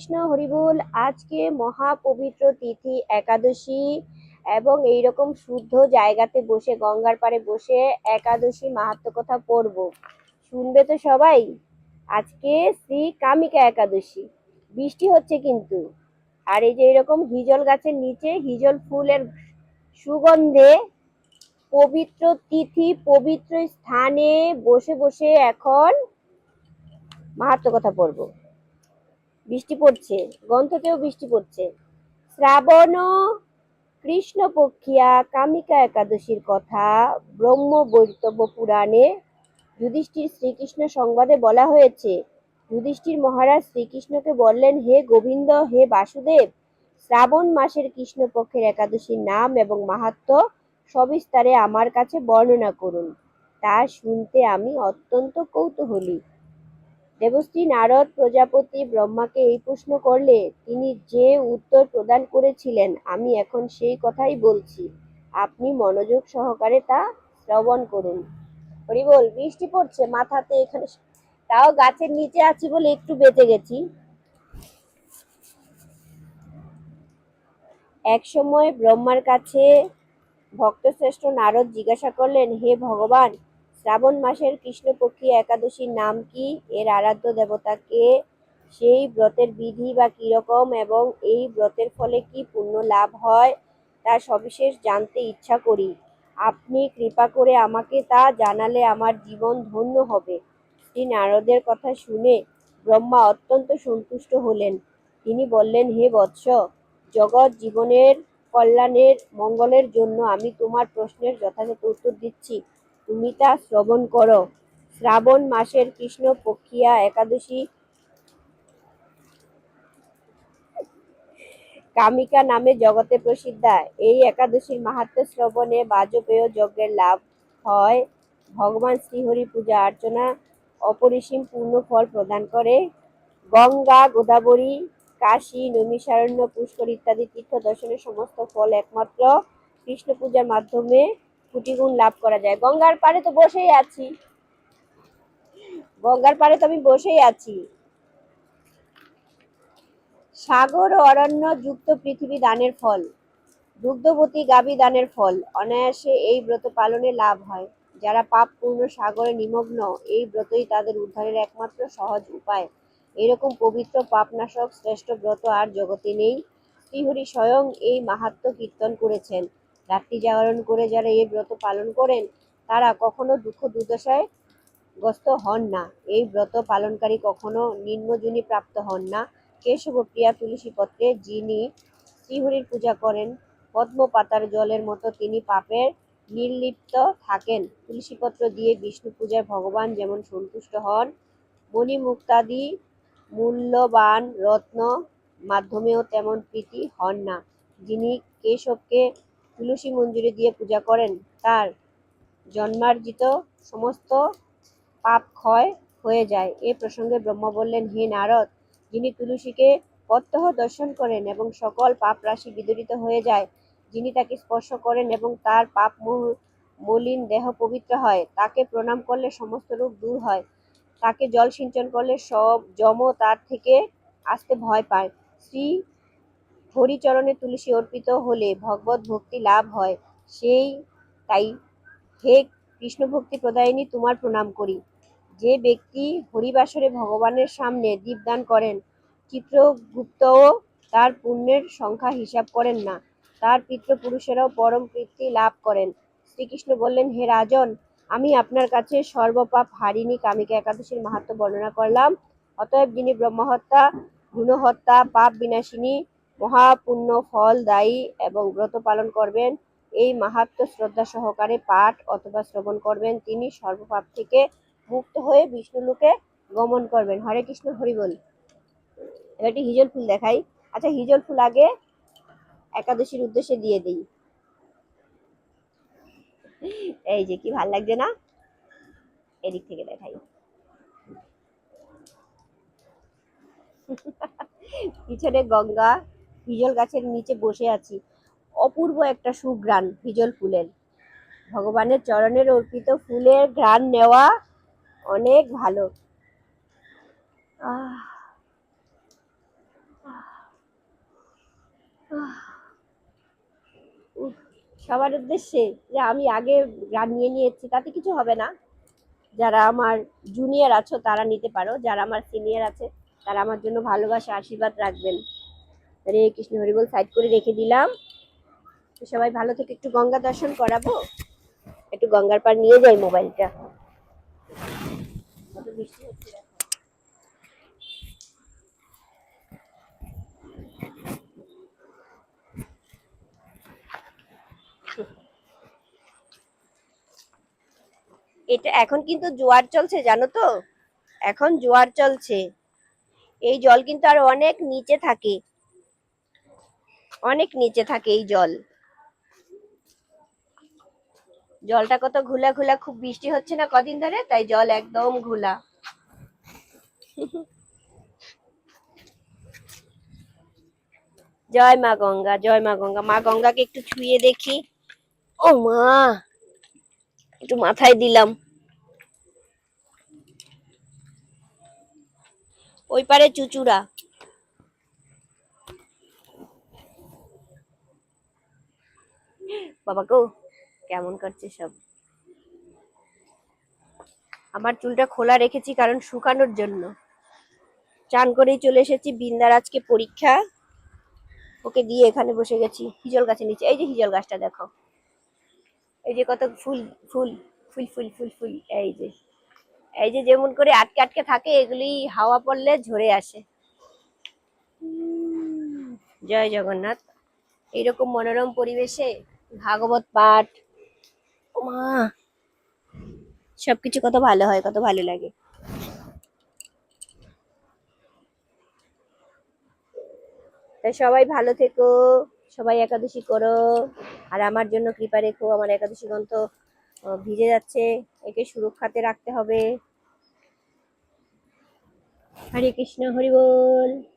কৃষ্ণ হরিবোল। আজকে মহাপবিত্র তিথি একাদশী এবং এইরকম শুদ্ধ জায়গাতে বসে গঙ্গার পাড়ে বসে একাদশী মাহাত্ম্য কথা পড়ব। শুনবে তো সবাই? আজকে শ্রী কামিকা একাদশী। বৃষ্টি হচ্ছে কিন্তু, আর এই যে এরকম হিজল গাছের নিচে হিজল ফুলের সুগন্ধে পবিত্র তিথি পবিত্র স্থানে বসে বসে এখন মাহাত্ম্য কথা পড়ব। বৃষ্টি পড়ছে, গ্রন্থতেও বৃষ্টি পড়ছে। শ্রাবণ কৃষ্ণপক্ষিয়া কামিকা একাদশীর কথা ব্রহ্ম বৈতব্য পুরাণে যুধিষ্ঠির শ্রীকৃষ্ণ সংবাদে বলা হয়েছে। যুধিষ্ঠির মহারাজ শ্রীকৃষ্ণকে বললেন, হে গোবিন্দ, হে বাসুদেব, শ্রাবণ মাসের কৃষ্ণপক্ষের একাদশীর নাম এবং মাহাত্ম্য সবিস্তারে আমার কাছে বর্ণনা করুন। তা শুনতে আমি অত্যন্ত কৌতূহলী। দেবশ্রী নারদ প্রজাপতি ব্রহ্মাকে এই প্রশ্ন করলে তিনি যে উত্তর প্রদান করেছিলেন আমি এখন সেই কথাই বলছি। আপনি মনোযোগ সহকারে তা শ্রবণ করুন। হরি বল। বৃষ্টি পড়ছে মাথাতে, এখানে তাও গাছের নিচে আছি বলে একটু বেঁচে গেছি। এক সময় ব্রহ্মার কাছে ভক্তশ্রেষ্ঠ নারদ জিজ্ঞাসা করলেন, হে ভগবান, শ্রাবণ মাসের কৃষ্ণপক্ষী একাদশীর নাম কি? এর আরাধ্য দেবতা কে? সেই ব্রতের বিধি বা কিরকম এবং এই ব্রতের ফলে কি পুণ্য লাভ হয় তা সবিশেষ জানতে ইচ্ছা করি। আপনি কৃপা করে আমাকে তা জানালে আমার জীবন ধন্য হবে। শ্রী নারদের কথা শুনে ব্রহ্মা অত্যন্ত সন্তুষ্ট হলেন। তিনি বললেন, হে বৎস, জগৎ জীবনের কল্যাণের মঙ্গলের জন্য আমি তোমার প্রশ্নের যথাযথ উত্তর দিচ্ছি, তুমি তা শ্রবণ করো। শ্রাবণ মাসের কৃষ্ণ পক্ষিয়া একাদশী কামিকা নামে জগতে প্রসিদ্ধা। এই একাদশীর মাহাত্ম্য শ্রবণে বাজপেয় যজ্ঞের লাভ হয়। ভগবান শ্রীহরি পূজা অর্চনা অপরিসীম পূর্ণ ফল প্রদান করে। গঙ্গা, গোদাবরী, কাশী, নৈমিষারণ্য, পুষ্কর ইত্যাদি তীর্থ দর্শনের সমস্ত ফল একমাত্র কৃষ্ণ পূজার মাধ্যমে কোটিগুণ লাভ করা যায়। গঙ্গার পাড়ে তো বসেই আছি, গঙ্গার পাড়ে তো আমি বসেই আছি। সাগর ও অরণ্য যুক্ত পৃথিবী দানের ফল, দুগ্ধবতী গাভী দানের ফল, অনায়াসে এই ব্রত পালনে লাভ হয়। যারা পাপ পূর্ণ সাগরে নিমগ্ন, এই ব্রতই তাদের উদ্ধারের একমাত্র সহজ উপায়। এরকম পবিত্র পাপনাশক শ্রেষ্ঠ ব্রত আর জগতে নেই। শ্রীহরি স্বয়ং এই মাহাত্ম্য কীর্তন করেছেন। রাত্রি জাগরণ করে যারা এই ব্রত পালন করেন তারা কখনো দুঃখ দুর্দশায় গ্রস্ত হন না। এই ব্রত পালনকারী কখনো নিম্নজনী প্রাপ্ত হন না। কেশবপ্রিয়া তুলসী পত্রে যিনি শ্রীহরির পূজা করেন, পদ্ম পাতার জলের মতো তিনি পাপের নির্লিপ্ত থাকেন। তুলসীপত্র দিয়ে বিষ্ণু পূজায় ভগবান যেমন সন্তুষ্ট হন, মণিমুক্তাদি মূল্যবান রত্ন মাধ্যমেও তেমন প্রীতি হন না। যিনি কেশবকে তুলসী মঞ্জুরি দিয়ে পূজা করেন তার জন্মার্জিত সমস্ত পাপ ক্ষয় হয়ে যায়। এ প্রসঙ্গে ব্রহ্মা বললেন, হে নারদ, যিনি তুলসীকে প্রত্যহ দর্শন করেন এবং সকল পাপ রাশি বিদরিত হয়ে যায়, যিনি তাকে স্পর্শ করেন এবং তার পাপ মলিন দেহ পবিত্র হয়, তাকে প্রণাম করলে সমস্ত রোগ দূর হয়, তাকে জল সিঞ্চন করলে সব যম তার থেকে আসতে ভয় পায়, শ্রী হরিচরণে তুলসী অর্পিত হলে ভগবত ভক্তি লাভ হয়, সেই তাই হে কৃষ্ণ ভক্তি প্রদায়িনী তোমার প্রণাম করি। যে ব্যক্তি হরিবাসরে ভগবানের সামনে দীপদান করেন, চিত্রগুপ্তও তার পুণ্যের সংখ্যা হিসাব করেন না, তার পিতৃপুরুষেরাও পরম কীর্তি লাভ করেন। শ্রীকৃষ্ণ বললেন, হে রাজন, আমি আপনার কাছে সর্বপাপ হারিণী কামিকা একাদশীর মাহাত্ম্য বর্ণনা করলাম। অতএব যিনি ব্রহ্মহত্যা, ভ্রূণহত্যা, পাপ বিনাশিনী, মহাপুণ্য ফল দায়ী এবং ব্রত পালন করবেন, এই মাহাত্ম্য শ্রদ্ধা সহকারে পাঠ অথবা শ্রবণ করবেন, তিনি সর্বপাপ থেকে মুক্ত হয়ে বিষ্ণুলোকে গমন করবেন। হরে কৃষ্ণ, হরি বল। এবার একটি হিজল ফুল দেখাই। আচ্ছা, হিজল ফুল আগে একাদশীর উদ্দেশ্যে দিয়ে দিই। এই যে কি ভাল লাগছে না, এদিক থেকে দেখাই। পিছনে গঙ্গা, হিজল গাছের নিচে বসে আছি। অপূর্ব একটা সুঘ্রাণ হিজল ফুলের। ভগবানের চরণের অর্পিত ফুলের ঘ্রাণ নেওয়া অনেক ভালো। সবার উদ্দেশ্যে যে আমি আগে গান নিয়ে নিয়েছি তাতে কিছু হবে না। যারা আমার জুনিয়র আছো তারা নিতে পারো, যারা আমার সিনিয়র আছে তারা আমার জন্য ভালোবাসা আশীর্বাদ রাখবেন। হরে কৃষ্ণ, হরি বল সাইড করে রেখে দিলাম। তো সবাই ভালো থেকে, একটু গঙ্গা দর্শন করাবো, একটু গঙ্গার পার নিয়ে যাই মোবাইলটা। কত বৃষ্টি হচ্ছে দেখো। এটা এখন কিন্তু জোয়ার চলছে জানো তো, এখন জোয়ার চলছে। এই জল কিন্তু আর অনেক নিচে থাকে, অনেক নিচে থাকে এই জল। জলটা কত ঘোলা ঘোলা, খুব বৃষ্টি হচ্ছে না কদিন ধরে, তাই জল একদম ঘোলা। জয় মা গঙ্গা, জয় মা গঙ্গা। মা গঙ্গাকে একটু ছুঁয়ে দেখি। ও মা, একটু মাথায় দিলাম। ওই পারে চুচুড়া। বাবা গো, কেমন করছে সব। আমার চুলটা খোলা রেখেছি কারণ শুকানোর জন্য। চান করেই চলে এসেছি, বিন্দার আজকে পরীক্ষা, ওকে দিয়ে এখানে বসে গেছি হিজল গাছের নিচে। এই যে হিজল গাছটা দেখো, এই যে কত ফুল, ফুল ফুল ফুল ফুল ফুল। এই যে, এই যে যেমন করে আটকে আটকে থাকে, এগুলি হাওয়া পড়লে ঝরে আসে। জয় জগন্নাথ। এইরকম মনোরম পরিবেশে ভাগবত পাঠ, মা, সবকিছু কত ভালো হয়, কত ভালো লাগে। তাই সবাই ভালো থেকো, সবাই একাদশী করো, আর আমার জন্য কৃপা রেখো। আমার একাদশী গ্রন্থ ভিজে যাচ্ছে, একে সুরক্ষাতে রাখতে হবে। হরে কৃষ্ণ, হরি বল।